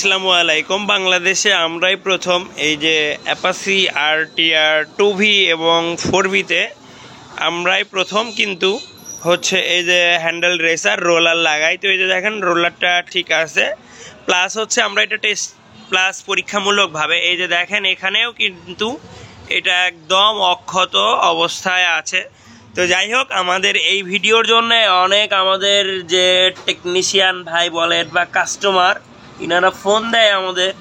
আসসালামু আলাইকুম। বাংলাদেশে আমরাই প্রথম এই যে অ্যাপাচি RTR 2V এবং 4Vতে আমরাই প্রথম কিন্তু হচ্ছে এই যে হ্যান্ডেল রেসার রোলার লাগাই। তো এই যে দেখেন রোলারটা ঠিক আছে, প্লাস হচ্ছে আমরা এটা টেস্ট প্লাস পরীক্ষামূলকভাবে এই যে দেখেন এখানেও কিন্তু এটা একদম অক্ষত অবস্থায় আছে। তো যাই হোক, আমাদের এই ভিডিওর জন্য অনেক আমাদের যে টেকনিশিয়ান ভাই বলেন বা কাস্টমার ইনারা ফোন দেয় আমাদের,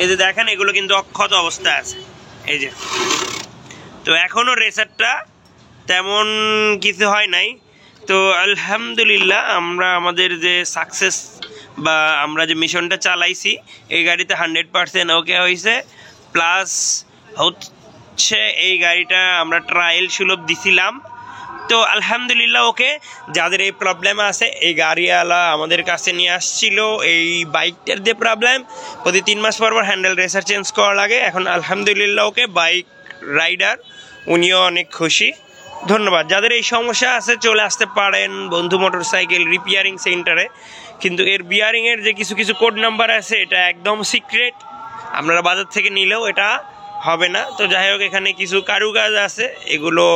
এই যে দেখেন এগুলো কিন্তু অক্ষত অবস্থায় আছে এই যে। তো এখনও রেসারটা তেমন কিছু হয় নাই। তো আলহামদুলিল্লাহ আমরা আমাদের যে সাকসেস বা আমরা যে মিশনটা চালাইছি এই গাড়িতে 100% ওকে হয়েছে। প্লাস হচ্ছে এই গাড়িটা আমরা ট্রায়াল সুলভ দিছিলাম, তো আলহামদুলিল্লাহ ওকে। যাদের এই প্রবলেম আছে এই গাড়িওয়ালা আমাদের কাছে নিয়ে আসছিল, এই বাইকটার যে প্রবলেম প্রতি 3 মাস পর হ্যান্ডেল রেসার চেঞ্জ করা লাগে। এখন আলহামদুলিল্লাহ ওকে বাইক রাইডার উনিও অনেক খুশি। ধন্যবাদ। যাদের এই সমস্যা আছে চলে আসতে পারেন বন্ধু মোটরসাইকেল রিপেয়ারিং সেন্টারে, কিন্তু এর বিয়ারিংয়ের যে কিছু কিছু কোড নাম্বার আছে এটা একদম সিক্রেট, আপনারা বাজার থেকে নিলেও এটা হবে না। তো যাই হোক, এখানে কিছু কারুকাজ আছে, এগুলো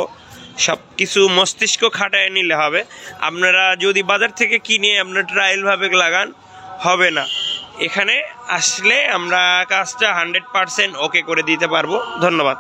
সব কিছু মস্তিষ্ক খাটায় নিলে হবে। আপনারা যদি বাজার থেকে কিনে আপনারা ট্রায়ালভাবে লাগান হবে না। এখানে আসলে আমরা কাজটা 100% ওকে করে দিতে পারবো। ধন্যবাদ।